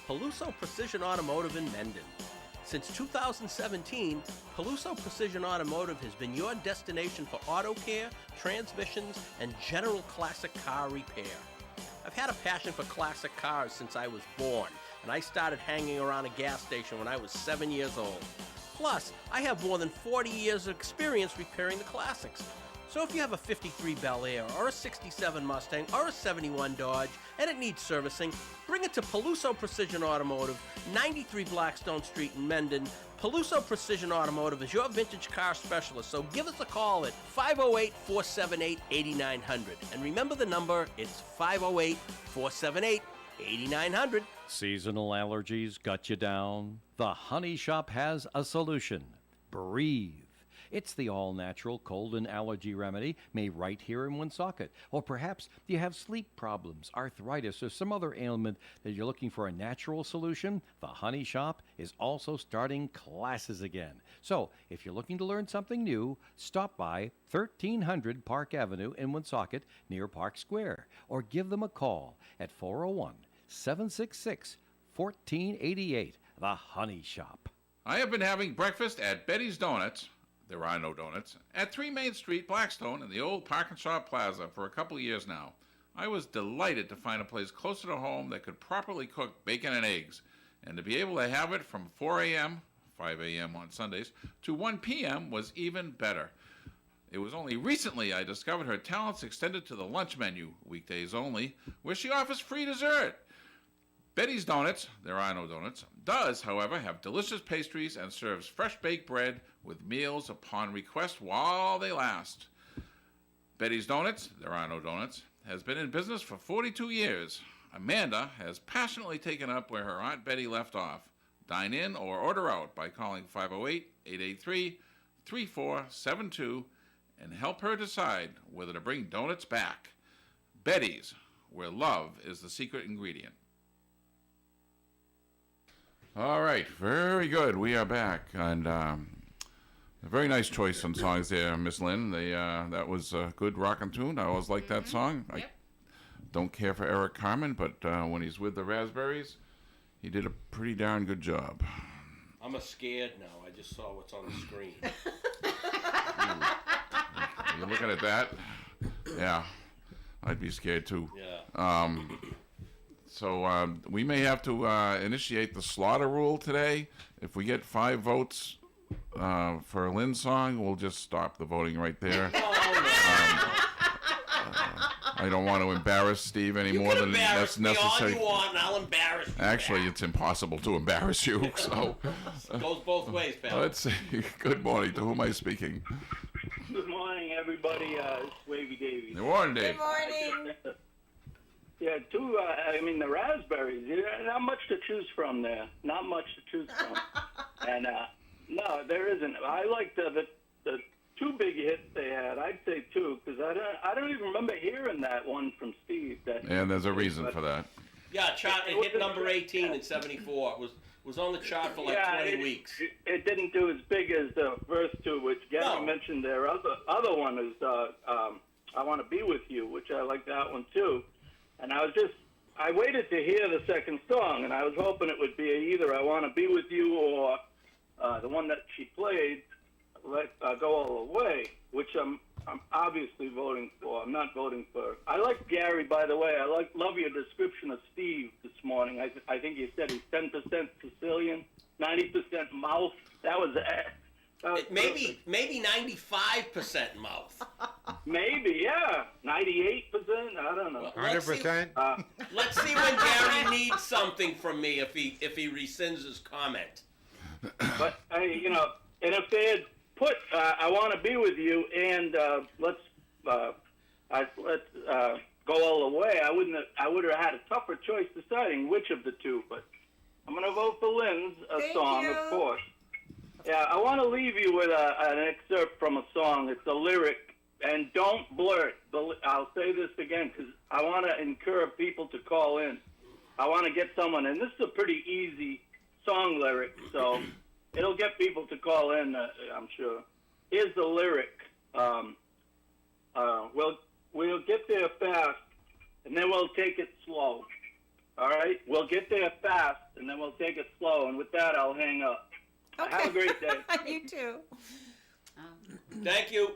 Peluso Precision Automotive in Mendon. Since 2017, Peluso Precision Automotive has been your destination for auto care, transmissions, and general classic car repair. I've had a passion for classic cars since I was born, and I started hanging around a gas station when I was 7 years old. Plus, I have more than 40 years of experience repairing the classics. So if you have a 53 Bel Air, or a 67 Mustang, or a 71 Dodge, and it needs servicing, bring it to Peluso Precision Automotive, 93 Blackstone Street in Mendon. Peluso Precision Automotive is your vintage car specialist, so give us a call at 508-478-8900. And remember the number, it's 508-478-8900. Seasonal allergies got you down? The Honey Shop has a solution. Breathe. It's the all-natural cold and allergy remedy made right here in Woonsocket. Or perhaps you have sleep problems, arthritis, or some other ailment that you're looking for a natural solution. The Honey Shop is also starting classes again. So if you're looking to learn something new, stop by 1300 Park Avenue in Woonsocket near Park Square, or give them a call at 401-766-1488. The Honey Shop. I have been having breakfast at Betty's Donuts. There are no donuts. At 3 Main Street, Blackstone, in the old Parkinshaw Plaza for a couple of years now. I was delighted to find a place closer to home that could properly cook bacon and eggs, and to be able to have it from 4 a.m., 5 a.m. on Sundays, to 1 p.m. was even better. It was only recently I discovered her talents extended to the lunch menu, weekdays only, where she offers free dessert. Betty's Donuts, there are no donuts, does, however, have delicious pastries and serves fresh baked bread with meals upon request while they last. Betty's Donuts, there are no donuts, has been in business for 42 years. Amanda has passionately taken up where her Aunt Betty left off. Dine in or order out by calling 508-883-3472 and help her decide whether to bring donuts back. Betty's, where love is the secret ingredient. All right, very good. We are back, and a very nice choice on songs there, Miss Lynn. That was a good rockin' tune. I always like that song. Yep. I don't care for Eric Carmen, but when he's with the Raspberries, he did a pretty darn good job. I'm scared now. I just saw what's on the screen. You're looking at that? Yeah, I'd be scared too. Yeah. So we may have to initiate the slaughter rule today. If we get 5 votes for Lynn's song, we'll just stop the voting right there. I don't want to embarrass Steve any more than that's necessary. You can embarrass me all you want, and I'll embarrass you. Actually, it's impossible to embarrass you. So it goes both ways, pal. let's see. Good morning. To whom am I speaking? Good morning, everybody. It's Wavy Davies. Good morning, Dave. Good morning. Yeah, the Raspberries. Not much to choose from there. Not much to choose from. And no, there isn't. I like the 2 big hits they had. I'd say 2 because I don't even remember hearing that one from Steve. And there's a reason for that. Yeah, it hit number 18 in '74. It was on the chart for 20 weeks. It didn't do as big as the first 2, which Gary mentioned. Their other one is "I Want to Be With You," which I like that one too. And I waited to hear the second song, and I was hoping it would be either "I Want to Be With You" or the one that she played, "Let Go All the Way," which I'm obviously voting for. I'm not voting for. I like Gary, by the way. I love your description of Steve this morning. I think you said he's 10% Sicilian, 90% mouth. That was maybe 95% mouth. Maybe, yeah. 98%? I don't know. 100%? Let's see when Gary needs something from me if he rescinds his comment. But, and if they had put "I Want to Be With You" and let's go all the way, I would have had a tougher choice deciding which of the 2. But I'm going to vote for Lynn's song, you. of course. Yeah, I want to leave you with an excerpt from a song. It's a lyric, and don't blurt. I'll say this again because I want to encourage people to call in. I want to get someone, and this is a pretty easy song lyric, so it'll get people to call in, I'm sure. Here's the lyric. We'll get there fast, and then we'll take it slow. All right? We'll get there fast, and then we'll take it slow. And with that, I'll hang up. Okay. Have a great day. You too. Thank you.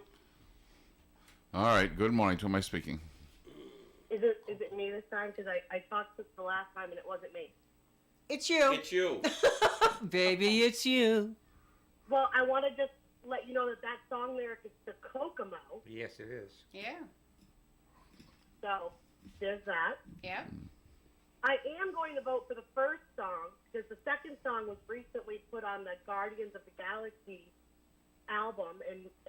All right. Good morning. To who am I speaking? Is it me this time? Because I talked to the last time and it wasn't me. It's you. It's you. Baby, it's you. Well, I want to just let you know that song lyric is to Kokomo. Yes, it is. Yeah. So there's that. Yeah. I am going to vote for the first song because the second song was recently put on the Guardians of the Galaxy album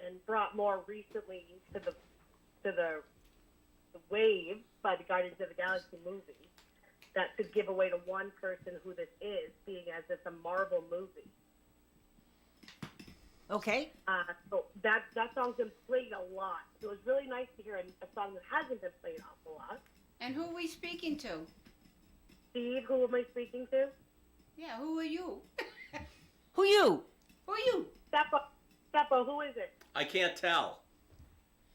and brought more recently to the wave by the Guardians of the Galaxy movie. That could give away to one person who this is, being as it's a Marvel movie. Okay. So that song's been played a lot. So it was really nice to hear a song that hasn't been played an awful lot. And who are we speaking to? Steve, who am I speaking to? Yeah, who are you? Who you? Who are you? Seppo, who is it? I can't tell.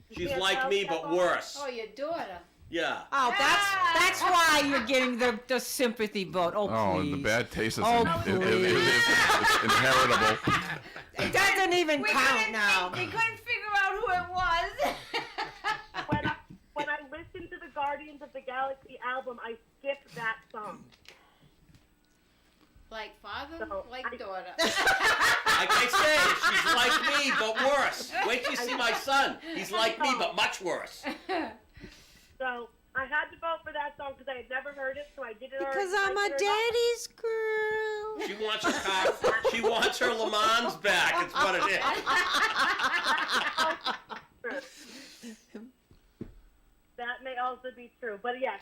You She's can't like tell, me, but Seppo? worse. Oh, your daughter. Yeah. Oh, that's why you're getting the sympathy vote. Oh, Oh, please. the bad taste is, Oh, it's inheritable. It doesn't even count now. We couldn't figure out who it was. When I listened to the Guardians of the Galaxy album, I skipped that song. Like father, So, like daughter. Like I say, she's like me, but worse. Wait till you see my son. He's like me, but much worse. So I had to vote for that song because I had never heard it, so I did it Because already. I'm a daddy's girl. She wants her car. She wants her Le Mans back. It's what it is. That may also be true, but yes.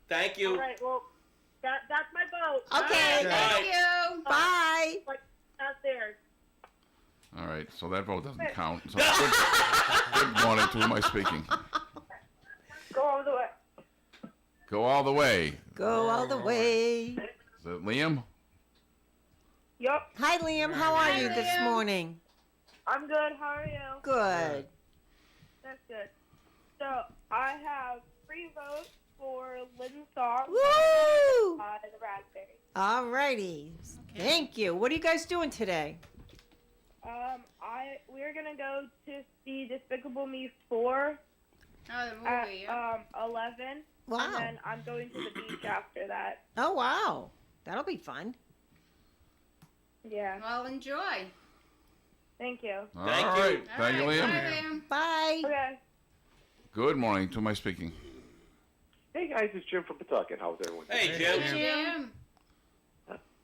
Thank you. All right, well, that's my vote. Okay. Thank you. Bye. Like, out there. All right, so that vote doesn't count. So good morning. To who am I speaking? Go all the way. Go all the way. Go all the way. Is it Liam? Yep, Hi, Liam. How are Hi, you this Liam. morning? I'm good. How are you? Good. That's good. So I have 3 votes for Lynn's song, Woo! The Raspberry. All righty. Thank you. What are you guys doing today? We're gonna go to see Despicable Me 4 Oh, the at movie, yeah. 11, Wow. and then I'm going to the beach after that. Oh, wow. That'll be fun. Yeah. Well, enjoy. Thank you. All Thank you. right. Thank you, All right, Liam. bye, Liam. Bye. Okay. Good morning. To who am I speaking? Hey guys, it's Jim from Pawtucket. How's everyone? Hey, Jim. Jim.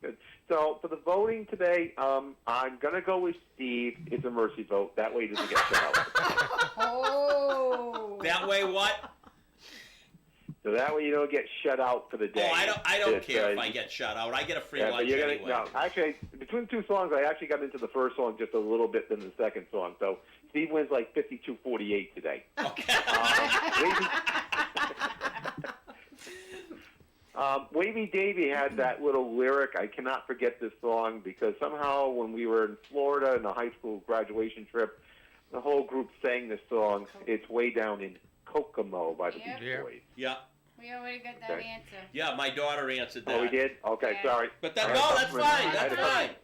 Good. So for the voting today, I'm gonna go with Steve. It's a mercy vote. That way he doesn't get shut out. Oh. That way, what? So that way you don't get shut out for the day. Oh, I don't It's, care if I get shut out. I get a free Yeah, lunch but you're gonna anyway. no. Actually, between the 2 songs, I actually got into the first song just a little bit than the second song. So Steve wins like 52-48 today. Okay. Wavy Davy had that little lyric. I cannot forget this song because somehow when we were in Florida in the high school graduation trip, the whole group sang this song. It's way down in Kokomo by the Yep. Beach Yeah. Boys. Yeah. We already got that Okay. answer. Yeah, my daughter answered that. Oh, we did? Okay, Yeah. sorry. But that, I had no, a that's customer- fine. I had That's a customer- fine.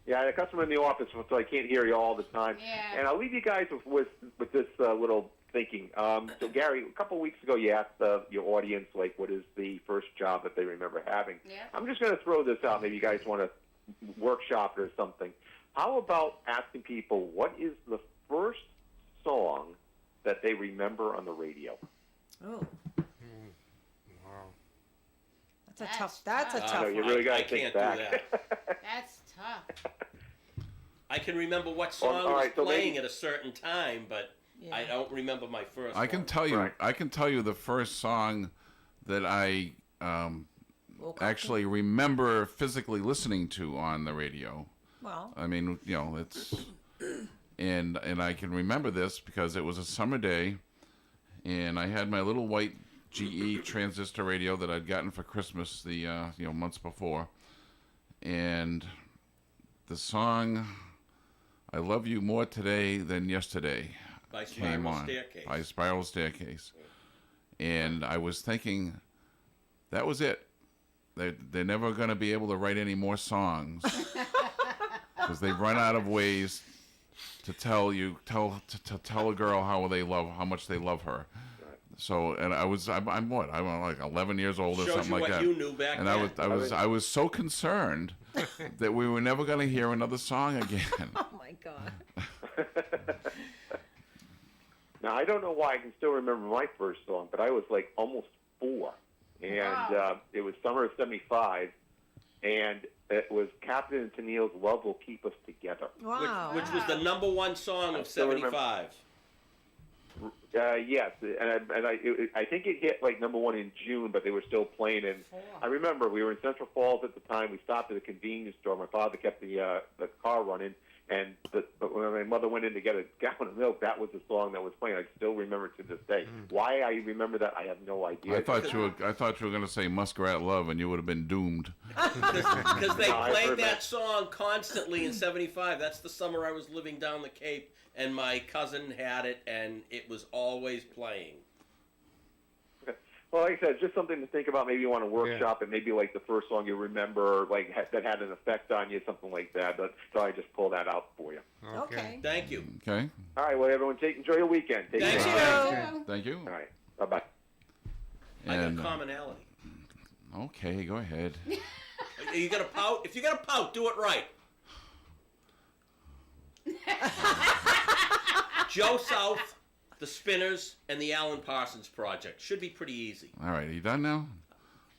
Yeah, I had a customer in the office, so I can't hear you all the time. Yeah. And I'll leave you guys with this little thinking. So, Gary, a couple of weeks ago, you asked your audience, like, what is the first job that they remember having? Yeah. I'm just going to throw this out. Maybe you guys want to workshop it or something. How about asking people what is the first song that they remember on the radio? Oh, Wow. that's a tough. tough No, you one. really got I to think can't do back. That's tough. I can remember what song all right, was so playing maybe- at a certain time, but Yeah. I don't remember my first I can one. tell you. Right. I can tell you the first song that I Woke up actually remember physically listening to on the radio. Well, I mean, you know, it's and I can remember this because it was a summer day, and I had my little white GE transistor radio that I'd gotten for Christmas the months before, and the song "I Love You More Today Than Yesterday" By came Spiral on Staircase. by Spiral Staircase, and I was thinking, that was it. They're never going to be able to write any more songs because they've run out of ways to tell a girl how much they love her. So, and I'm like 11 years old or Shows something you like what that. you knew back and then. I was so concerned that we were never going to hear another song again. Oh my God. Now, I don't know why I can still remember my first song, but I was like almost 4. And Wow. it was summer of '75, and it was Captain and Tennille's "Love Will Keep Us Together." Wow. Which was the #1 song of still remember. '75. Yes, and I think it hit like #1 in June, but they were still playing. And I remember we were in Central Falls at the time. We stopped at a convenience store. My father kept the car running, but when my mother went in to get a gallon of milk, that was the song that was playing. I still remember it to this day. Why I remember that, I have no idea. I thought you were going to say Muskrat Love, and you would have been doomed. Because they No, I played heard that that. song constantly in '75. That's the summer I was living down the Cape, and my cousin had it, and it was always playing. Well, like I said, it's just something to think about. Maybe you want to workshop it. Maybe like the first song you remember, like that had an effect on you, something like that. But so I just pull that out for you. Okay. Thank you. Okay. All right. Well, everyone, enjoy your weekend. Take Thank care. you. Thank you. All right. Bye bye. I got And a commonality. okay, go ahead. Are you gonna pout? If you're gonna pout, do it right. Joe South, the Spinners, and the Alan Parsons Project should be pretty easy. All right, are you done now?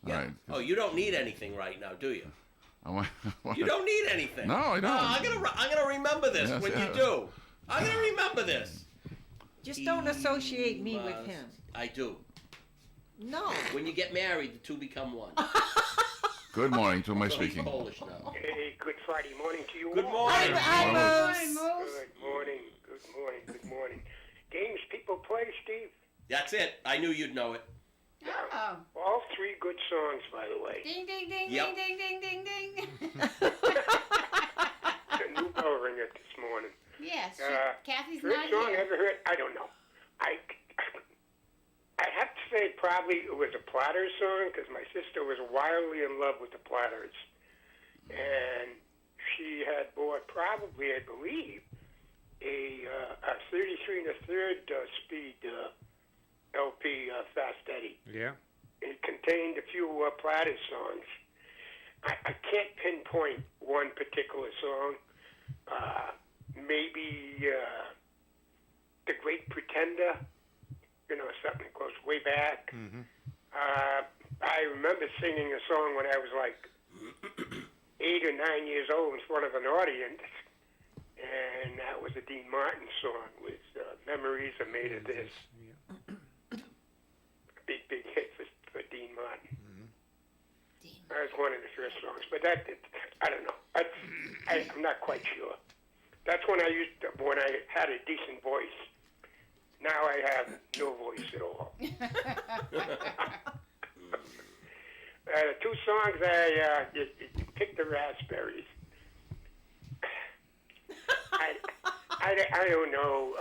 Yeah. All right. Oh, you don't need anything right now, do you? I want- You don't need anything. No, I don't. I'm gonna remember this Yes, when yeah. you do. I'm gonna remember this. Just don't associate me with him. I do. No. When you get married, the two become one. Good morning. To my So he's speaking. Polish now. Hey, good Friday morning to you Good all. morning. Hi, Morning, Moose. Moose. Good morning. Good morning. Good morning. Games people play, Steve? That's it. I knew you'd know it. Oh. All 3 good songs, by the way. Ding, ding, ding, Yep. ding, ding, ding, ding, ding. A new bell ringer this morning. Yes. Kathy's First not song I here. ever heard, I don't know. I have to say probably it was a Platters song because my sister was wildly in love with the Platters. And she had bought probably, I believe, a 33 1/3 speed LP Fast Eddie. Yeah. It contained a few Platters songs. I can't pinpoint one particular song. Maybe The Great Pretender, something that goes way back. I remember singing a song when I was like 8 or 9 years old in front of an audience, and that was a Dean Martin song with Memories Are Made of This. Big hit for Dean Martin. That was one of the first songs, but I don't know. I'm not quite sure. That's when when I had a decent voice. Now I have no voice at all. The 2 songs you picked the Raspberries. I don't know.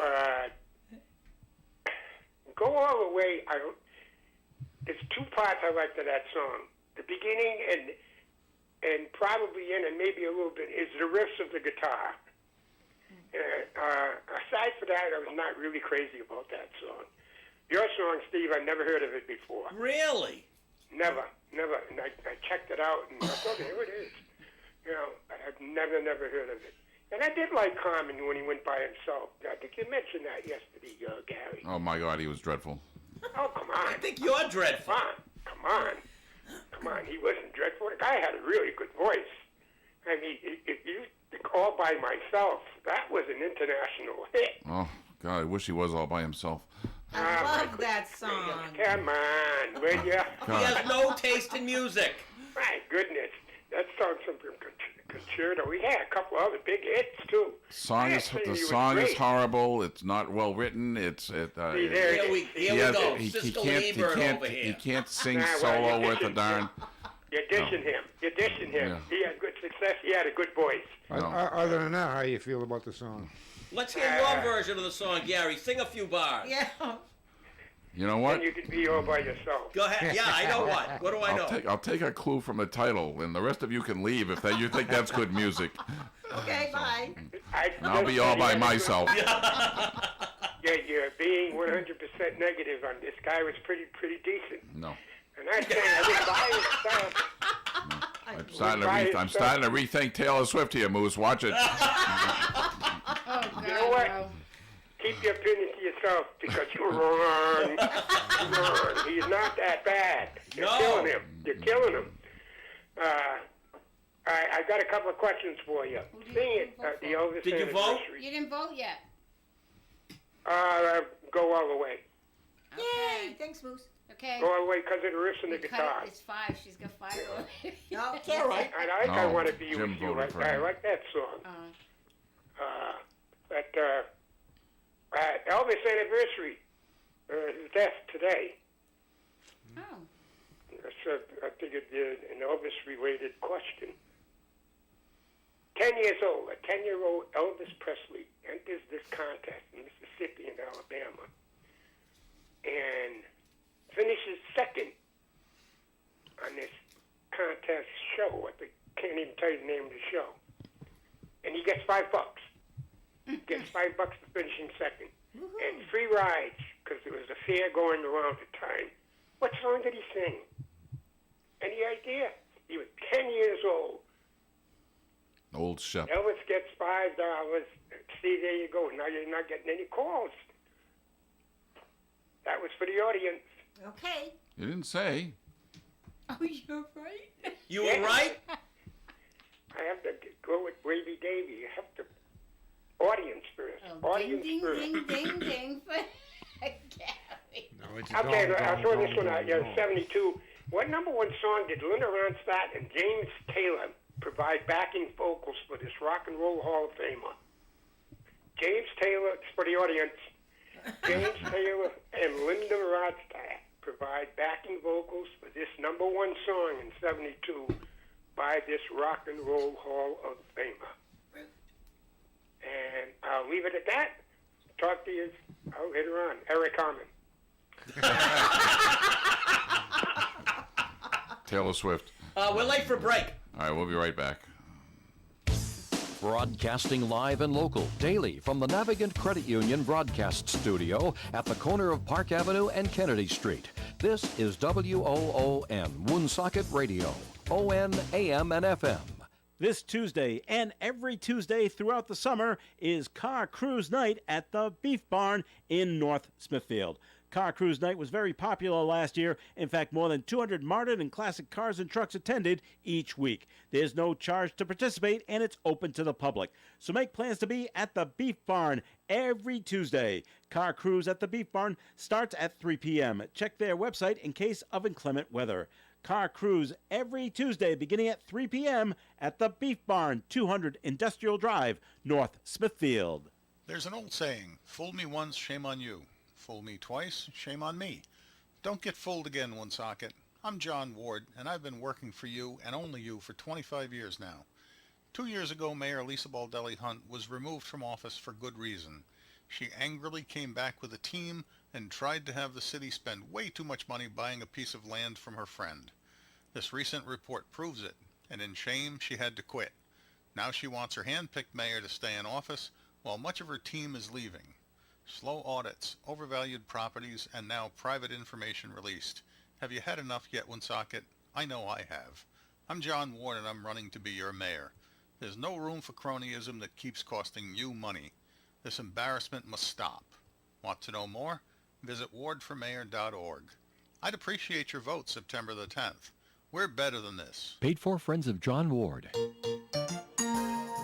Go All the Way. There's 2 parts I like to that song. The beginning and probably in and maybe a little bit is the riffs of the guitar. Aside from that, I was not really crazy about that song. Your song, Steve, I never heard of it before. Really? Never. And I checked it out, and I thought, here it is. I've never heard of it. And I did like Carmen when he went by himself. I think you mentioned that yesterday, Gary. Oh my God, he was dreadful. Oh, come on. I think you're dreadful. Come on. He wasn't dreadful. The guy had a really good voice. I mean, if you All By Myself, that was an international hit. Oh God, I wish he was all by himself. I love that song. Come on, will ya? He has no taste in music. My goodness. That song's from Concerto. He had a couple other big hits, too. The song is horrible. It's not well written. Here we go. Siskel and Ebert over here. He can't sing Well, solo you worth a didn't. darn. You're dishing him. Yeah. He had good success. He had a good voice. No. Other than that, how you feel about the song? Let's hear your version of the song, Gary. Sing a few bars. Yeah. You know what? And you could be all by yourself. Go ahead. Yeah, I know what. What do I know? I'll take a clue from the title, and the rest of you can leave if you think that's good music. Okay, bye. And I'll be all by myself. Yeah, you're being 100% negative on this guy. Was pretty decent. No. And I'm saying I didn't buy his stuff. I'm starting to rethink Taylor Swift here, Moose. Watch it. Oh, God, You know what? no. Keep your opinion to yourself because you're wrong. You're wrong. He's not that bad. You're killing him. You're killing him. I got a couple of questions for you. Seeing it, the Elvis Did you vote? anniversary. You didn't vote yet. Go all the way. Yay! Thanks, Moose. Okay. Go all the way because of the riffs and the We cut guitar. it. It's 5. She's got 5 already. No, It's all right. And I think I Oh, want to be Jim with you. voted for I him. like that song. Uh, But Elvis anniversary, his death today. oh. So I figured an Elvis-related question. 10 years old, a 10-year-old Elvis Presley enters this contest in Mississippi and Alabama and finishes second on this contest show. I can't even tell you the name of the show. And he gets $5. Gets $5 for finishing second. And free rides, because there was a fair going around at the time. What song did he sing? Any idea? He was 10 years old. Old Shep. Elvis gets $5. See, there you go. Now you're not getting any calls. That was for the audience. Okay. You didn't say. Oh, you're right. You were right? I have to go with Wavy Davy. You have to audience first. Oh, Audience ding, first. ding, ding, ding for Gary. No, it's Okay, gone, I'll gone, throw gone, this one out. gone, Yeah, gone. 72. What number one song did Linda Ronstadt and James Taylor provide backing vocals for this Rock and Roll Hall of Famer? James Taylor, it's for the audience. James Taylor and Linda Ronstadt provide backing vocals for this number one song in 72 by this Rock and Roll Hall of Famer. And I'll leave it at that. Talk to you later on. Eric Harmon. Taylor Swift. We're late for break. All right, we'll be right back. Broadcasting live and local daily from the Navigant Credit Union broadcast studio at the corner of Park Avenue and Kennedy Street. This is WOON, Woonsocket Radio, ON, AM, and FM. This Tuesday and every Tuesday throughout the summer is Car Cruise Night at the Beef Barn in North Smithfield. Car Cruise Night was very popular last year. In fact, more than 200 modern and classic cars and trucks attended each week. There's no charge to participate, and it's open to the public. So make plans to be at the Beef Barn every Tuesday. Car Cruise at the Beef Barn starts at 3 p.m. Check their website in case of inclement weather. Car Cruise every Tuesday beginning at 3 p.m. at the Beef Barn, 200 Industrial Drive, North Smithfield. There's an old saying, fool me once, shame on you. Fool me twice, shame on me. Don't get fooled again, Woonsocket. I'm John Ward, and I've been working for you and only you for 25 years now. 2 years ago, Mayor Lisa Baldelli Hunt was removed from office for good reason. She angrily came back with a team and tried to have the city spend way too much money buying a piece of land from her friend. This recent report proves it, and in shame, she had to quit. Now she wants her hand-picked mayor to stay in office while much of her team is leaving. Slow audits, overvalued properties, and now private information released. Have you had enough yet, Woonsocket? I know I have. I'm John Ward, and I'm running to be your mayor. There's no room for cronyism that keeps costing you money. This embarrassment must stop. Want to know more? Visit wardformayor.org. I'd appreciate your vote September the 10th. We're better than this. Paid for Friends of John Ward.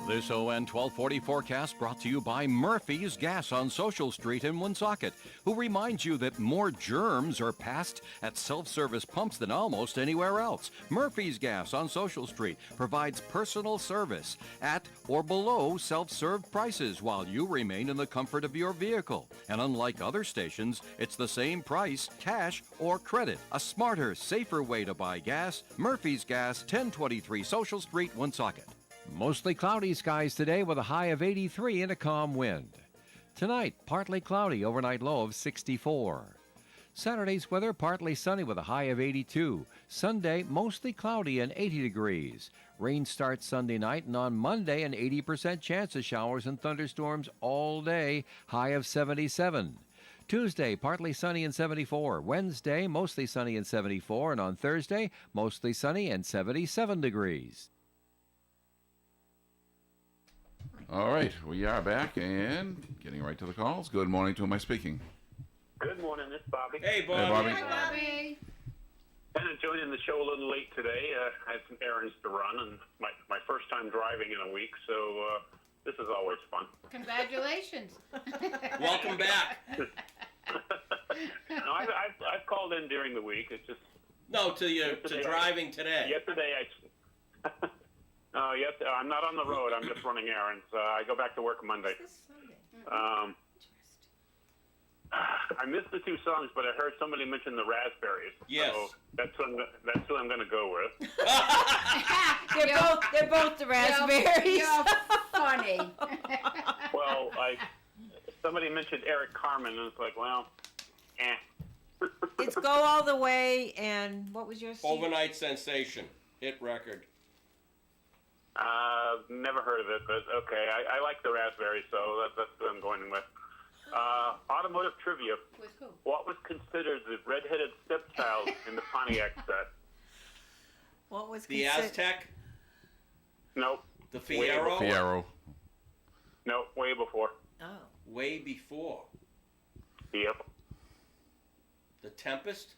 This ON 1240 forecast brought to you by Murphy's Gas on Social Street in Woonsocket, who reminds you that more germs are passed at self-service pumps than almost anywhere else. Murphy's Gas on Social Street provides personal service at or below self-serve prices while you remain in the comfort of your vehicle. And unlike other stations, it's the same price, cash or credit. A smarter, safer way to buy gas. Murphy's Gas, 1023 Social Street, Woonsocket. Mostly cloudy skies today with a high of 83 and a calm wind. Tonight, partly cloudy, overnight low of 64. Saturday's weather, partly sunny with a high of 82. Sunday, mostly cloudy and 80 degrees. Rain starts Sunday night, and on Monday, an 80% chance of showers and thunderstorms all day, high of 77. Tuesday, partly sunny and 74. Wednesday, mostly sunny and 74. And on Thursday, mostly sunny and 77 degrees. All right, we are back and getting right to the calls. Good morning. To whom am I speaking? Good morning, this is Bobby. Hey, Bobby. Hey, Bobby. Hi, Bobby. Kind of joining the show a little late today. I had some errands to run, and my first time driving in a week, so this is always fun. Congratulations. Welcome back. No, I've called in during the week. It's just No, to driving today. yesterday I'm not on the road. I'm just running errands. I go back to work Monday. I missed the two songs, but I heard somebody mention the Raspberries. Yes. So that's who I'm going to go with. They're both the raspberries. You're funny. Well, somebody mentioned Eric Carmen, and it's like, well, It's Go All the Way, and what was yours? Steve? Overnight sensation. Hit record. Never heard of it, but okay. I like the Raspberries, so that's what I'm going with. Automotive trivia. With who? What was considered the redheaded stepchild in the Pontiac set? What was The Aztec? Nope. The Fiero? Fiero. No, way before. Oh. Way before. Yep. The Tempest?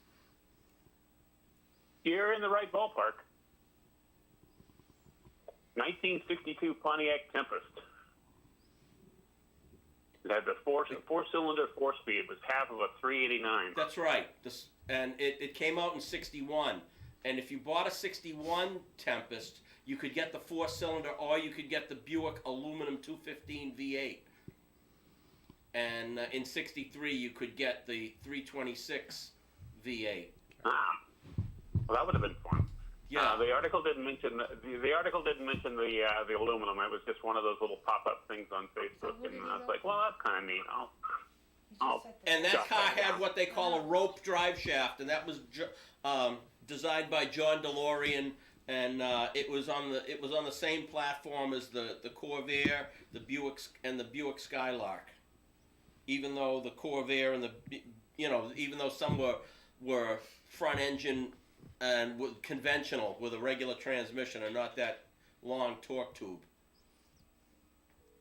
You're in the right ballpark. 1962 Pontiac Tempest. It had the four-cylinder four-speed. It was half of a 389. That's right. And it came out in 61. And if you bought a 61 Tempest, you could get the four-cylinder, or you could get the Buick aluminum 215 V8. And in 63, you could get the 326 V8. Well, that would have been fun. Yeah. The article didn't mention the article didn't mention the aluminum. It was just one of those little pop-up things on Facebook, and I was like, well, that's kind of neat. And that car had what they call a rope drive shaft, and that was designed by John DeLorean, and it was on the same platform as the Corvair, the Buick, and the Buick Skylark. Even though the Corvair and even though some were front engine and conventional with a regular transmission and not that long torque tube.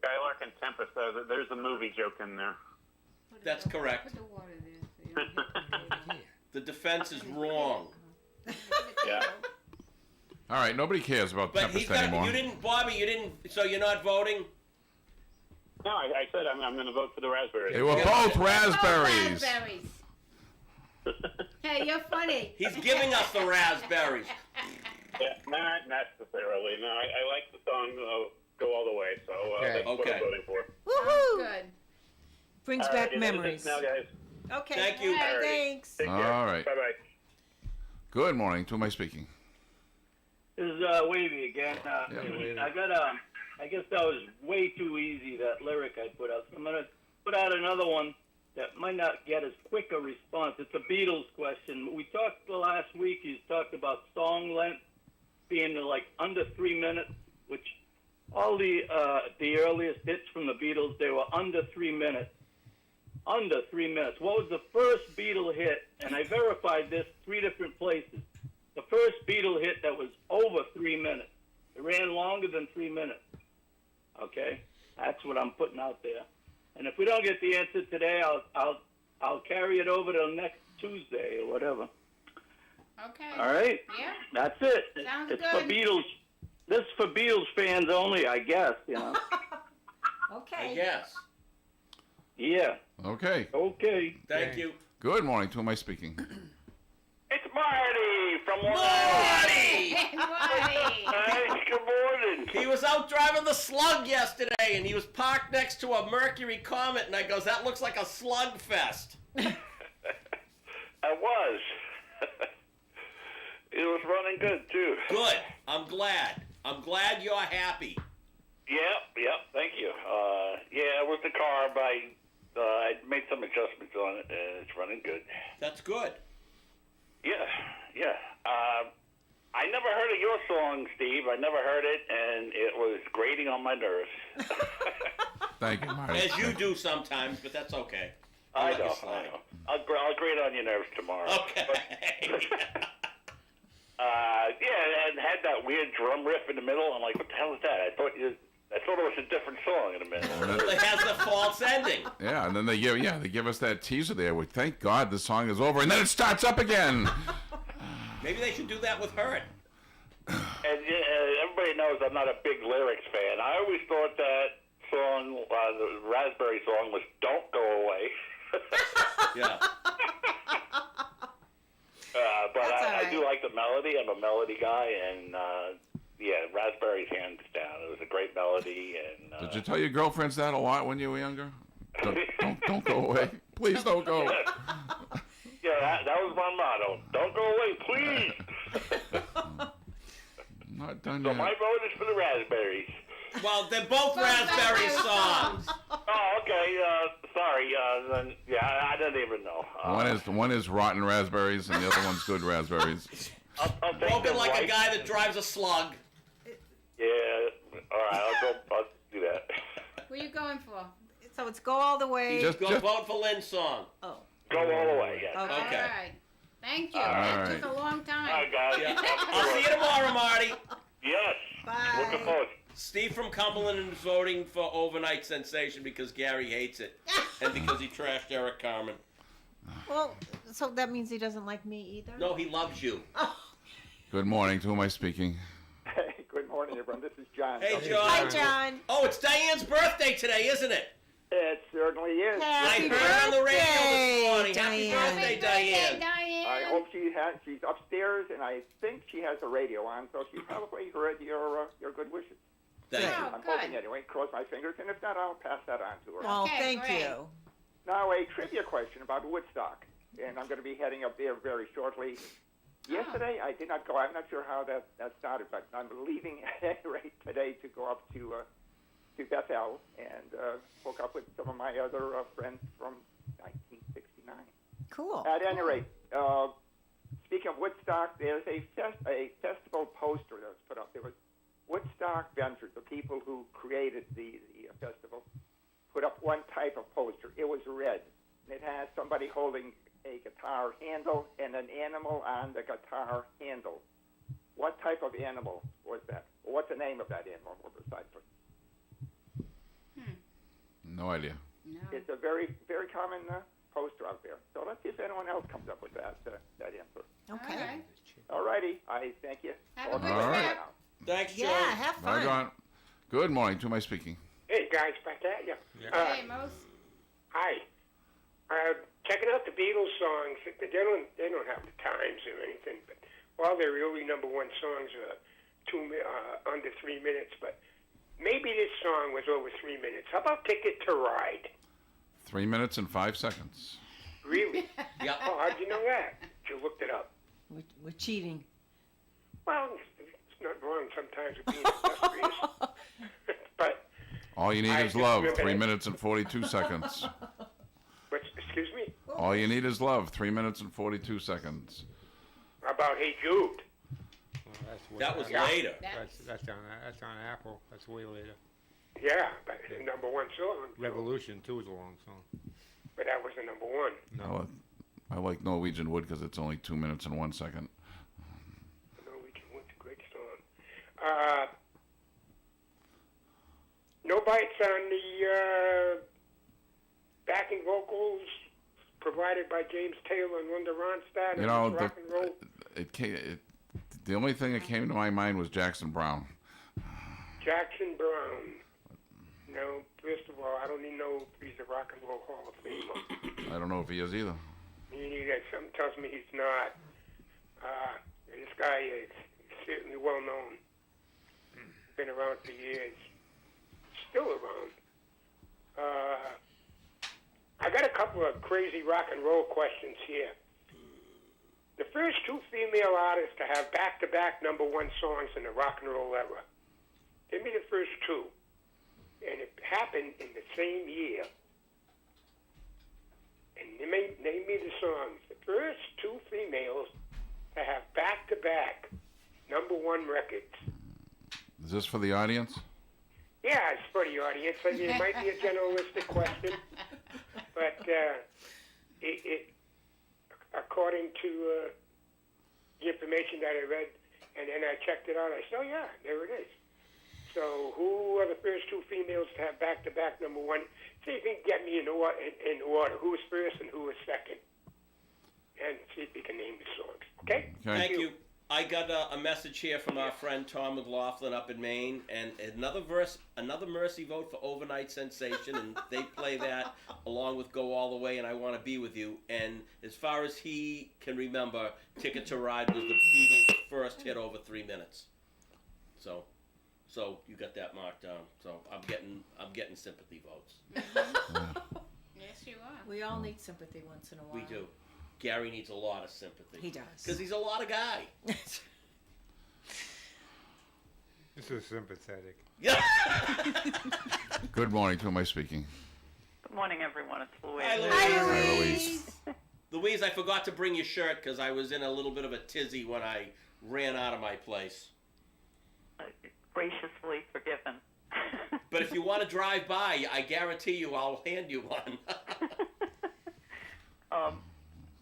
Skylark and Tempest. There's a movie joke in there. That's correct. Put the water there so you don't get The defense is wrong. Yeah. All right, nobody cares about But Tempest anymore. Bobby, so you're not voting? No, I said I'm going to vote for the Raspberries. They were both raspberries. Raspberries. Hey, you're funny. He's giving us the raspberries. Yeah, not necessarily. No, I like the song "Go All the Way," so that's what I'm voting for. Woohoo! Good. Brings All back right, memories. now, guys. Okay. Thank you. All right, thanks. Take care. All right. Bye bye. Good morning. To whom am I speaking? This is Wavy again. I guess that was way too easy, that lyric I put out. So I'm going to put out another one that might not get as quick a response. It's a Beatles question. We talked last week, you talked about song length being like under 3 minutes, which all the earliest hits from the Beatles, they were under 3 minutes. Under 3 minutes. What was the first Beatle hit? And I verified this 3 different places. The first Beatle hit that was over 3 minutes. It ran longer than 3 minutes. Okay, that's what I'm putting out there. And if we don't get the answer today, I'll carry it over till next Tuesday or whatever. Okay. All right. Yeah. That's it. Sounds it's good. for Beatles. This is for Beatles fans only, I guess. You know. Okay. I guess. Yeah. Okay. Okay. Thank you. Good morning. To whom am I speaking? It's Marty from Marty! Hey, good morning. He was out driving the Slug yesterday, and he was parked next to a Mercury Comet, and I goes, that looks like a slug fest. I was. It was running good, too. Good. I'm glad. I'm glad you're happy. Yep, thank you. Yeah, with the car, I made some adjustments on it, and it's running good. That's good. Yeah. I never heard of your song, Steve. I never heard it, and it was grating on my nerves. Thank you, Marty. As you do sometimes, but that's okay. I know. I'll grate on your nerves tomorrow. Okay. Yeah, and had that weird drum riff in the middle. I'm like, what the hell is that? I thought it was a different song in the middle. It has the false ending. Yeah, and then they give us that teaser there. We thank God the song is over, and then it starts up again. Maybe they should do that with Hurt. And everybody knows I'm not a big lyrics fan. I always thought that song, the Raspberry song, was "Don't Go Away." Yeah. But I do like the melody. I'm a melody guy, and yeah, Raspberry's hands down. It was a great melody. And Did you tell your girlfriends that a lot when you were younger? Don't go away. Please don't go. Yeah, that was my motto. Don't go away, please. Not done So yet. my vote is for the Raspberries. Well, they're both Raspberry songs. Oh, okay. Sorry. Then, yeah, I didn't even know. One is rotten raspberries, and the other one's good raspberries. I'll take Broken them like right. a guy that drives a slug. Yeah. All right. I'll do that. What are you going for? So it's Go All the Way. Just- Go vote for Lynn's song. Oh. Go all the way. Yeah. All Okay. right. Thank you. All That right. took a long time. All right, guys. Yeah. I'll see you tomorrow, Marty. Yes. Bye. Looking forward. Steve from Cumberland is voting for Overnight Sensation because Gary hates it and because he trashed Eric Carmen. Well, so that means he doesn't like me either? No, he loves you. Good morning. To who am I speaking? Hey, good morning, everyone. This is John. Hey, John. Hi, John. Oh, it's Diane's birthday today, isn't it? It certainly is. Happy I heard on the radio this morning. birthday, Happy Diane. birthday, Diane. Diane. I hope she's upstairs, and I think she has the radio on, so she probably heard your good wishes. Thank you. Oh, I'm good. hoping anyway. Cross my fingers, and if not, I'll pass that on to her. Oh, Okay, thank great. you. Now, a trivia question about Woodstock, and I'm going to be heading up there very shortly. Yesterday, I did not go. I'm not sure how that started, but I'm leaving at any rate today to go up to Bethel and hook up with some of my other friends from 1969. Cool. At any rate, speaking of Woodstock, there's a festival poster that was put up. There was Woodstock Ventures, the people who created the festival, put up one type of poster. It was red, and it has somebody holding a guitar handle and an animal on the guitar handle. What type of animal was that? Or what's the name of that animal, more precisely? No idea. No. It's a very, very common poster out there. So let's see if anyone else comes up with that answer. Okay. All right. All righty. I thank you. Have a good All right. trip. Thanks, John. Yeah, have Bye, fun. John. Good morning. To who am I speaking? Hey guys, back at you. Hey, Mose. Hi. Checking out the Beatles songs. They don't have the times or anything, but all their early number one songs are under 3 minutes. But maybe this song was over 3 minutes. How about Ticket to Ride? 3 minutes and 5 seconds. Really? Yep. Oh, how'd you know that? You looked it up. We're cheating. Well, it's not wrong sometimes with being industrious. But All you need I is just love. remember 3 that- minutes and 42 seconds. excuse me? All you need is love. 3 minutes and 42 seconds. How about Hey Jude? That was Yeah. later. That's on Apple. That's way later. Yeah, but the number one song. Revolution too is a long song. But that was the number one. No. I like Norwegian Wood because it's only 2 minutes and 1 second. Norwegian Wood's a great song. No bites on the backing vocals provided by James Taylor and Linda Ronstadt. You know, rock and roll. the only thing that came to my mind was Jackson Brown. Jackson Brown. No, first of all, I don't even know if he's a Rock and Roll Hall of Famer. I don't know if he is either. Me neither. Something tells me he's not. This guy is certainly well known. Been around for years. Still around. I got a couple of crazy rock and roll questions here. The first two female artists to have back-to-back number one songs in the rock and roll era. Give me the first two. And it happened in the same year. And name me the songs. The first two females to have back-to-back #1 records. Is this for the audience? Yeah, it's for the audience. I mean, it might be a generalistic question, but it according to the information that I read, and then I checked it out, I said, oh, yeah, there it is. So who are the first two females to have back-to-back #1? See if you can get me in order. Who was first and who was second. And see if you can name the songs. Okay? Thank you. I got a message here from our friend Tom McLaughlin up in Maine, and another Mercy vote for Overnight Sensation, and they play that along with Go All the Way and I Want to Be With You. And as far as he can remember, Ticket to Ride was the Beatles' first hit over 3 minutes. So you got that marked down. So I'm getting sympathy votes. Yes, you are. We all need sympathy once in a while. We do. Gary needs a lot of sympathy. He does. Because he's a lot of guy. This is sympathetic. Yeah. Good morning. To who am I speaking? Good morning, everyone. It's Louise. Hi, Louise. Hi, Louise. Louise, I forgot to bring your shirt because I was in a little bit of a tizzy when I ran out of my place. Graciously forgiven. But if you want to drive by, I guarantee you I'll hand you one.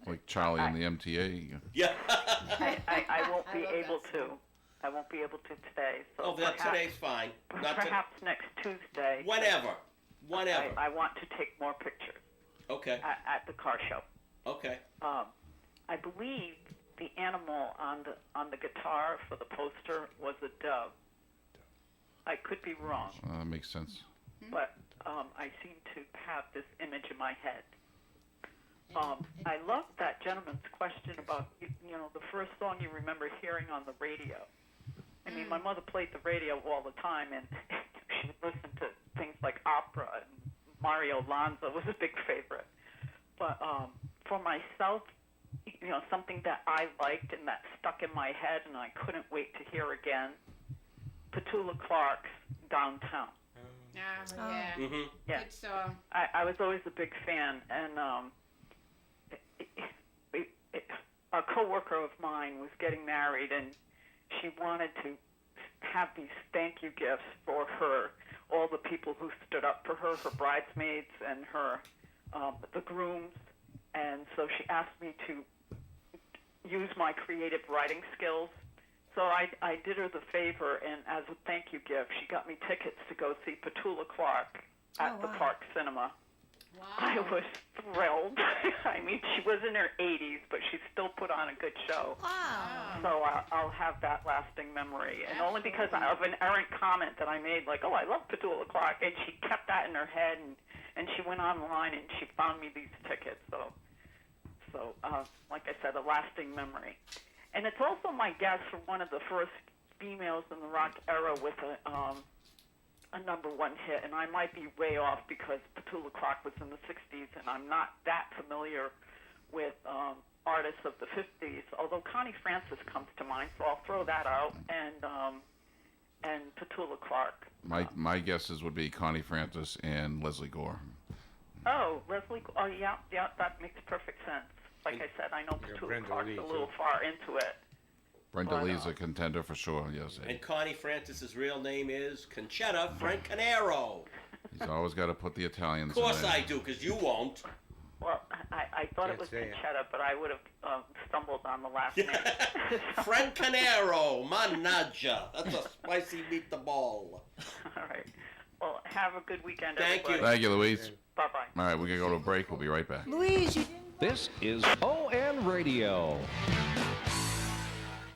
Like Charlie in the MTA. Yeah. I won't be able to. I won't be able to today. So today's fine. Perhaps next Tuesday. Whenever. I want to take more pictures. Okay. At the car show. Okay. I believe the animal on the guitar for the poster was a dove. I could be wrong. That makes sense. But I seem to have this image in my head. I love that gentleman's question about, the first song you remember hearing on the radio. I mean, my mother played the radio all the time, and she would listen to things like opera, and Mario Lanza was a big favorite. But for myself, something that I liked and that stuck in my head and I couldn't wait to hear again, Petula Clark's Downtown. Yeah. Mm-hmm. Yeah. Good song. I was always a big fan, and a coworker of mine was getting married, and she wanted to have these thank you gifts for her, all the people who stood up for her bridesmaids and her, the grooms, and so she asked me to use my creative writing skills. So I did her the favor, and as a thank you gift, she got me tickets to go see Petula Clark at the Park Cinema. Wow. I was thrilled. I mean, she was in her 80s, but she still put on a good show. Wow. So I'll have that lasting memory. And only because of an errant comment that I made, like, oh, I love Petula Clark. And she kept that in her head, and she went online and she found me these tickets. So like I said, a lasting memory. And it's also my guess for one of the first females in the rock era with a #1 hit, and I might be way off because Petula Clark was in the 60s, and I'm not that familiar with artists of the 50s, although Connie Francis comes to mind, so I'll throw that out, and Petula Clark. My guesses would be Connie Francis and Leslie Gore. Oh, yeah, that makes perfect sense. Like I said, I know Petula Clark's a little far into it. Brenda Lee's a contender for sure, yes. And Connie Francis's real name is Conchetta Francanero. He's always got to put the Italians Of course in there. I do, because you won't. Well, I thought it was Conchetta, but I would have stumbled on the last name. Francanero, mannaggia. That's a spicy meatball. All right. Well, have a good weekend, Thank you. Thank you, Louise. Bye-bye. All right, we're going to go to a break. We'll be right back. Louise, you didn't... This is ON Radio.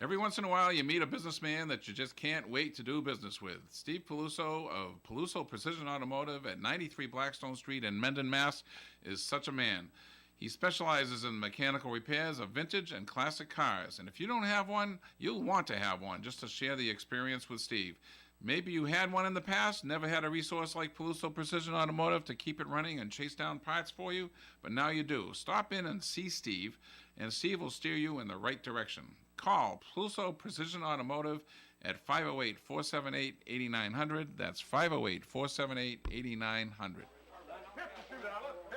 Every once in a while, you meet a businessman that you just can't wait to do business with. Steve Peluso of Peluso Precision Automotive at 93 Blackstone Street in Mendon, Mass. is such a man. He specializes in mechanical repairs of vintage and classic cars. And if you don't have one, you'll want to have one just to share the experience with Steve. Maybe you had one in the past, never had a resource like Peluso Precision Automotive to keep it running and chase down parts for you, but now you do. Stop in and see Steve, and Steve will steer you in the right direction. Call Peluso Precision Automotive at 508-478-8900. That's 508-478-8900.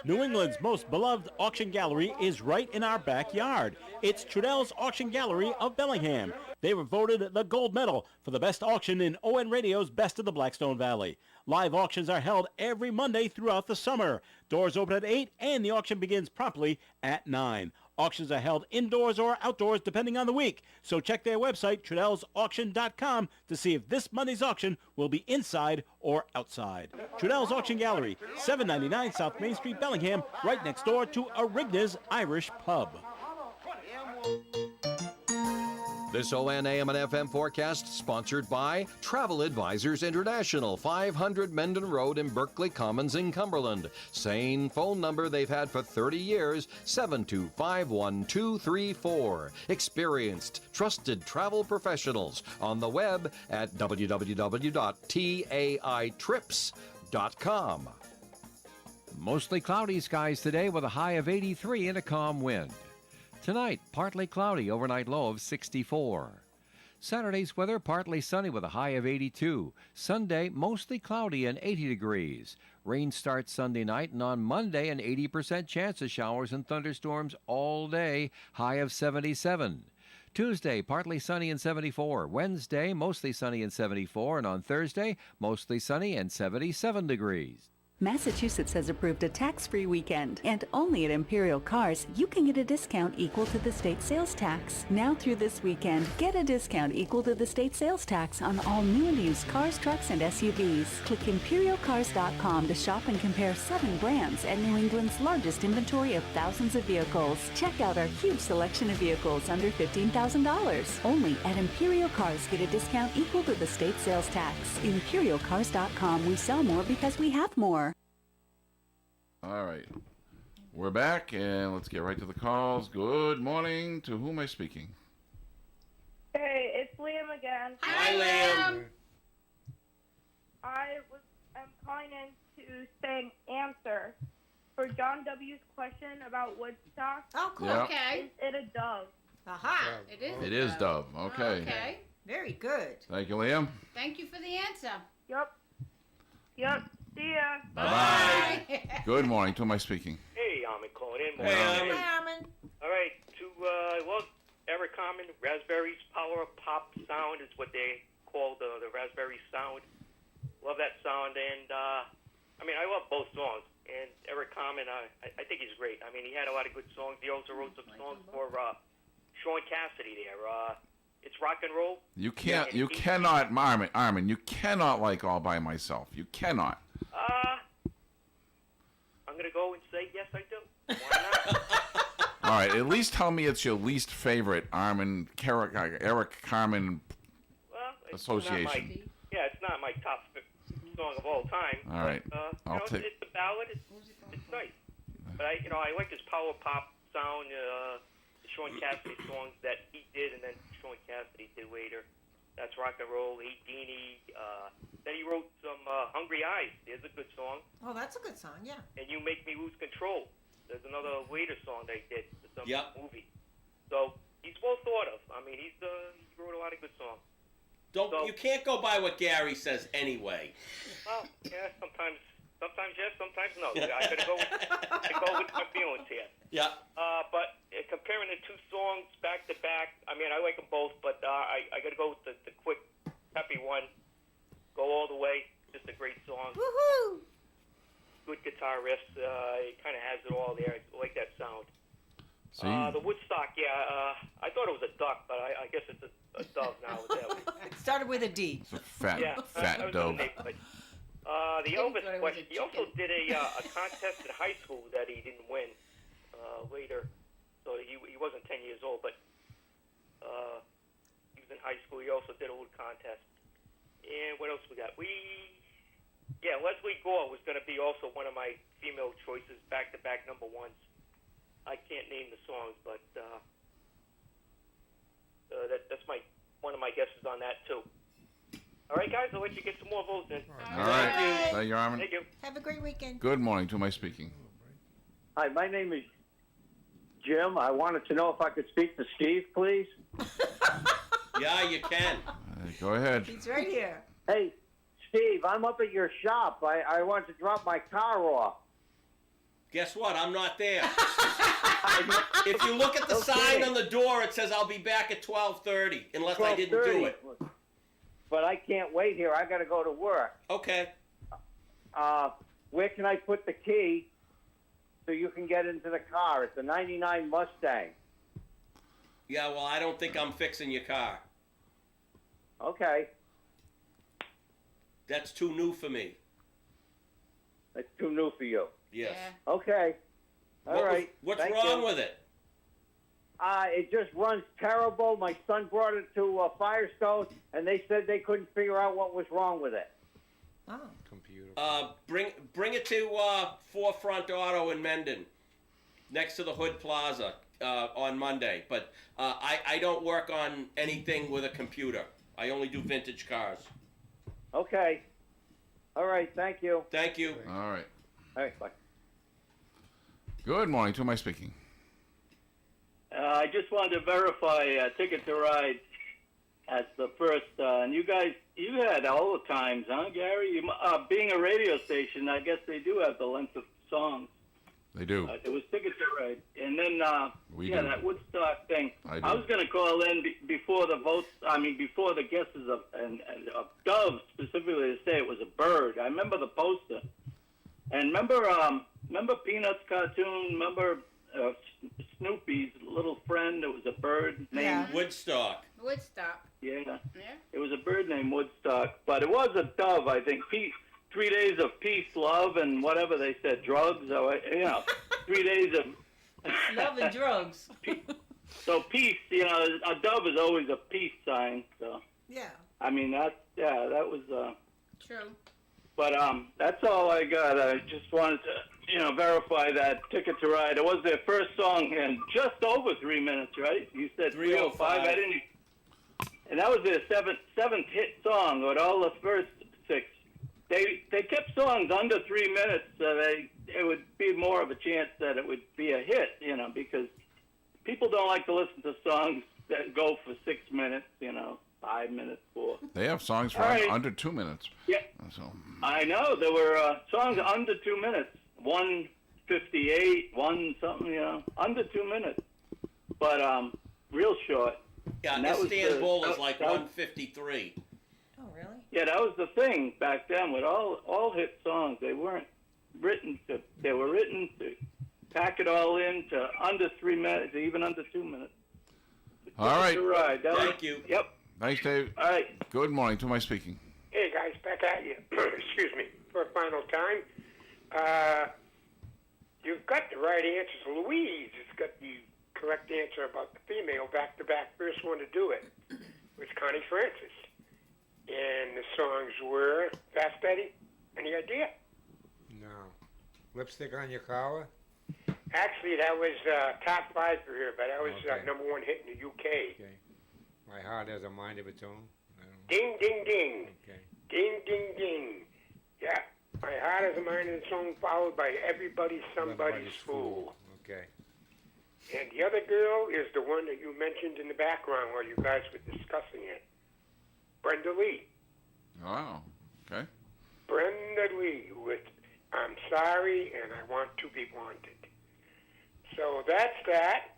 New England's most beloved auction gallery is right in our backyard. It's Trudell's Auction Gallery of Bellingham. They were voted the gold medal for the best auction in ON Radio's Best of the Blackstone Valley. Live auctions are held every Monday throughout the summer. Doors open at 8 and the auction begins promptly at 9. Auctions are held indoors or outdoors depending on the week. So check their website, TrudellsAuction.com, to see if this Monday's auction will be inside or outside. Trudell's Auction Gallery, 799 South Main Street, Bellingham, right next door to Arigna's Irish Pub. This ON AM and FM forecast sponsored by Travel Advisors International, 500 Menden Road in Berkeley Commons in Cumberland. Same phone number they've had for 30 years, 7251234. Experienced, trusted travel professionals on the web at www.taitrips.com. Mostly cloudy skies today with a high of 83 and a calm wind. Tonight, partly cloudy, overnight low of 64. Saturday's weather, partly sunny with a high of 82. Sunday, mostly cloudy and 80 degrees. Rain starts Sunday night, and on Monday, an 80% chance of showers and thunderstorms all day, high of 77. Tuesday, partly sunny and 74. Wednesday, mostly sunny and 74. And on Thursday, mostly sunny and 77 degrees. Massachusetts has approved a tax-free weekend, and only at Imperial Cars you can get a discount equal to the state sales tax. Now through this weekend, get a discount equal to the state sales tax on all new and used cars, trucks, and SUVs. Click ImperialCars.com to shop and compare 7 brands and New England's largest inventory of thousands of vehicles. Check out our huge selection of vehicles under $15,000. Only at Imperial Cars get a discount equal to the state sales tax. ImperialCars.com. We sell more because we have more. All right. We're back, and let's get right to the calls. Good morning. To whom am I speaking? Hey, it's Liam again. Hi, Liam. I'm calling in to say an answer for John W.'s question about Woodstock. Oh, cool. Yeah. Okay. Is it a dove? Aha. It is. It is Dove. Okay. Okay. Very good. Thank you, Liam. Thank you for the answer. Yep. See ya. Bye-bye. Good morning. To whom am I speaking? Hey, Armin calling in. Hey, Morning. Armin. All right, Eric Carmen, Raspberry's Power Pop Sound is what they call the Raspberry Sound. Love that sound, and I love both songs. And Eric Carmen, I think he's great. I mean, he had a lot of good songs. He also wrote some songs for Sean Cassidy there. It's rock and roll. You cannot, Armin, you cannot like All By Myself. You cannot. I'm going to go and say, yes, I do. Why not? All right, at least tell me it's your least favorite Eric Carmen association. It's not my top song of all time. All right, I'll take. It's a ballad. It's nice. But I like his power pop sound. The Sean Cassidy songs that he did, and then Sean Cassidy did later. That's rock and roll. Houdini. Then he wrote some Hungry Eyes. There's a good song. Oh, that's a good song, yeah. And You Make Me Lose Control. There's another later song they did for some movie. So he's well thought of. I mean, he wrote a lot of good songs. You can't go by what Gary says anyway. Well, yeah, sometimes yes, sometimes no. I gotta go with my feelings here. Yeah. But comparing the two songs back to back, I mean, I like them both, but I gotta go with the quick, peppy one. Go All the Way, just a great song. Woohoo! Good guitar riffs. It kind of has it all there. I like that sound. So the Woodstock, I thought it was a duck, but I guess it's a dove now. It started with a D. It's a fat I was dove. gonna make, but, the Elvis question. He also did a contest in high school that he didn't win later. So he wasn't 10 years old, but he was in high school. He also did a little contest. And what else we got? Leslie Gore was going to be also one of my female choices, back-to-back number ones. I can't name the songs, but that's one of my guesses on that too. All right, guys, I'll let you get some more votes in. All right. Thank you, Armin. Thank you. Have a great weekend. Good morning. To whom am I speaking? Hi, my name is Jim. I wanted to know if I could speak to Steve, please. Yeah, you can. Go ahead. He's right here. Hey, Steve, I'm up at your shop. I want to drop my car off. Guess what? I'm not there. If you look at the sign on the door, it says I'll be back at 12:30, unless I didn't do it. But I can't wait here. I got to go to work. Okay. Where can I put the key so you can get into the car? It's a '99 Mustang. Yeah, well, I don't think I'm fixing your car. Okay. That's too new for me. That's too new for you. Yes. Okay. All right. What's Thank wrong you. with it? It just runs terrible. My son brought it to Firestone, and they said they couldn't figure out what was wrong with it. Oh. Bring it to Forefront Auto in Mendon, next to the Hood Plaza on Monday. But I don't work on anything with a computer. I only do vintage cars. Okay. All right. Thank you. Thank you. All right. All right. Bye. Good morning. To whom am I speaking? I just wanted to verify Ticket to Ride as the first. And you guys, you had all the times, huh, Gary? You, being a radio station, I guess they do have the length of songs. They do. It was Ticket to Ride. And then, We yeah, do. that Woodstock thing. I do. I was going to call in before the votes, before the guesses of Dove, specifically to say it was a bird. I remember the poster. And remember Peanuts cartoon? Remember Snoopy's little friend? It was a bird named Woodstock. Woodstock. Yeah. Yeah. It was a bird named Woodstock, but it was a dove, I think. 3 days of peace, love, and whatever they said, drugs. Or, 3 days of Love and drugs. So peace, a dove is always a peace sign. So Yeah. I mean that was. True. But that's all I got. I just wanted to, verify that Ticket to Ride. It was their first song in just over 3 minutes, right? You said 3:05. I didn't. And that was their seventh hit song. With all the first 6, they kept songs under 3 minutes, so it would be more of a chance that it would be a hit, because people don't like to listen to songs that go for 6 minutes, 5 minutes, 4. They have songs for All right. under 2 minutes. Yeah. So I know there were songs under 2 minutes, 1:58, one something, under 2 minutes, but real short. Yeah, And that was Istanbul the- is like that was- 153. Oh, really? Yeah, that was the thing back then with all hit songs. They weren't written to. They were written to pack it all in to under 3 minutes, even under 2 minutes. all right. Right. Thank you. Yep. Thanks, Dave. All right. Good morning. To whom am I speaking? Hey guys, back at you. Excuse me for a final time. You've got the right answers. Louise has got the correct answer about the female back-to-back first one to do it was Connie Francis, and the songs were Fast Betty. Any idea? No. Lipstick on your collar? Actually, that was top 5 for her, but that was Okay. #1 hit in the UK. Okay. My heart has a mind of its own. I don't know. Ding, ding, ding. Okay. Ding, ding, ding. Yeah. My heart is a mind of its own, followed by Everybody's Somebody's Fool. Okay. And the other girl is the one that you mentioned in the background while you guys were discussing it. Brenda Lee. Wow. Okay. Brenda Lee with I'm Sorry and I Want to Be Wanted. So that's that.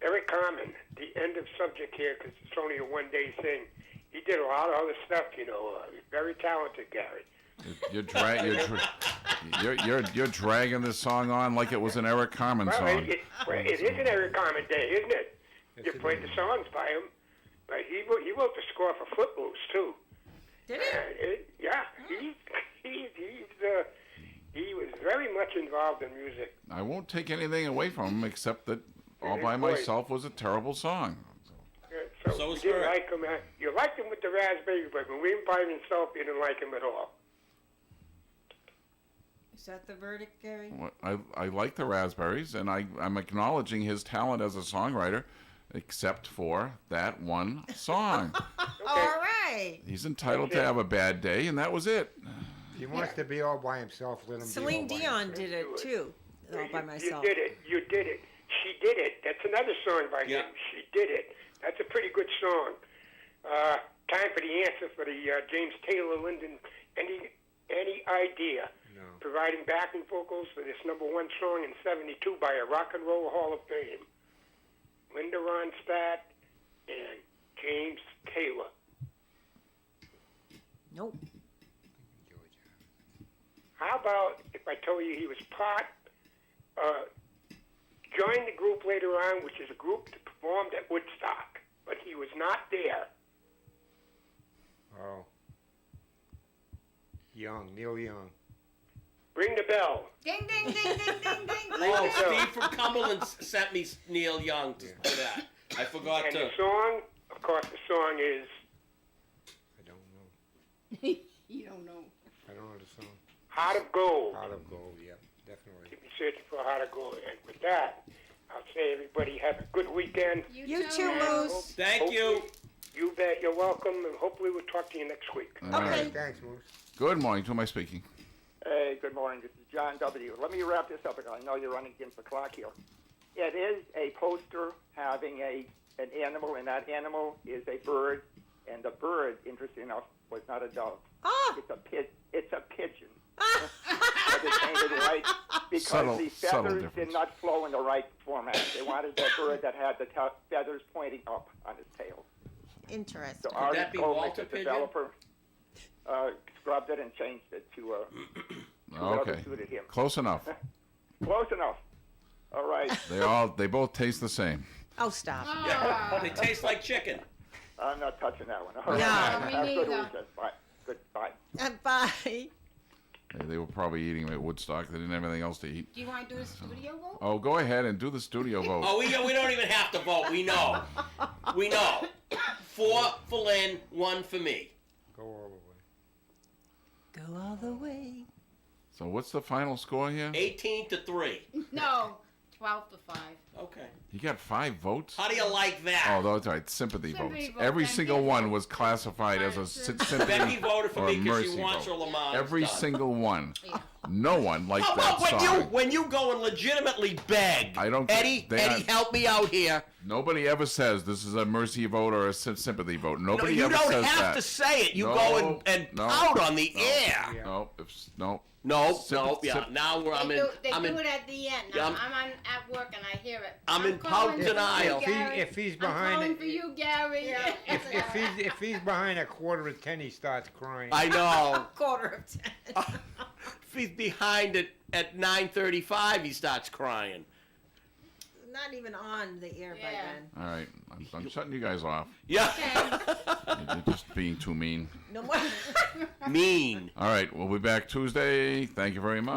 Eric Carmen, the end of subject here because it's only a one-day thing. He did a lot of other stuff, very talented, Gary. You're dragging this song on like it was an Eric Carmen Well, song. it is an Eric Carmen day, isn't it? You played the songs by him, but he wrote the score for Footloose too. Did he? Yeah, he was very much involved in music. I won't take anything away from him except that All His by voice. Myself was a terrible song. So you didn't like him. You liked him with the Raspberry, but when we by himself, you didn't like him at all. Is that the verdict, Gary? I like the Raspberries, and I'm acknowledging his talent as a songwriter, except for that one song. All right. He's entitled to have a bad day, and that was it. He wants to be all by himself. Let him Celine be all by Dion himself. did it too, all by myself. You did it. She did it. That's another song by him. She did it. That's a pretty good song. Time for the answer for the James Taylor Linden. Any idea? No. Providing backing vocals for this #1 song in '72 by a Rock and Roll Hall of Fame, Linda Ronstadt and James Taylor. Nope. How about if I told you he was joined the group later on, which is a group that performed at Woodstock, but he was not there. Oh. Neil Young. Ring the bell. Ding, ding, ding, ding, ding, ding. Oh, Steve from Cumberland sent me Neil Young for that. I forgot And to. the song, of course, the song is I don't know. You don't know. I don't know the song. Heart of Gold. Heart of Gold, yeah, definitely. Keep searching for Heart of Gold. And with that, I'll say everybody have a good weekend. You too, Moose. Thank you. You bet. You're welcome, and hopefully we'll talk to you next week. All right. Thanks, Moose. Good morning. To who am I speaking? Hey, good morning. This is John W. Let me wrap this up because I know you're running against the clock here. It is a poster having an animal, and that animal is a bird, and the bird, interesting enough, was not a dove. Ah. It's a pigeon. But it's painted white because Subtle the feathers difference. did not flow in the right format. They wanted that bird that had the feathers pointing up on his tail. Interesting. So Could Artie that be Goldman, Walter the Pigeon? developer, scrubbed it and changed it to whatever Okay. suited him. Close enough. Close enough. All right. They both taste the same. Oh, stop. Yeah, they taste like chicken. I'm not touching that one. All No. right. Me Have a good neither. weekend. Bye. Goodbye. Bye. They were probably eating them at Woodstock. They didn't have anything else to eat. Do you want to do a studio vote? Oh, go ahead and do the studio vote. Oh, we don't even have to vote. We know. We know. 4 for Lynn, 1 for me. Go all the way. Go all the way. So what's the final score here? 18-3. No, 12 to 5. Okay. You got 5 votes? How do you like that? Oh, that's right. Sympathy Sympathy votes. vote. Every Thank single you. one was classified as a sympathy Becky voted for or me a because she mercy wants vote. her Lamont Every done. single one. Yeah. No one liked How that about song. when you go and legitimately beg? I don't. Eddie, they Eddie, are- help me out here. Nobody ever says this is a mercy vote or a sympathy vote. No, Nobody you ever don't says have that. to say it. You No, go and no, pout on the no, air. No, no. No, Sympathy- yeah. Now we're, I'm in. They I'm do in. it at the end. Yeah, I'm at work and I hear it. I'm in calling pout for denial. you, Gary. If he's I'm behind calling it- for you, Gary. If he's behind a 9:45, he starts crying. I know. Quarter of 10. If he's behind it at 9:35, he starts crying. Not even on the air by Yeah. then. All right, I'm shutting you guys off. Yeah. You're just being too mean. No more. Mean. All right, we'll be back Tuesday. Thank you very much.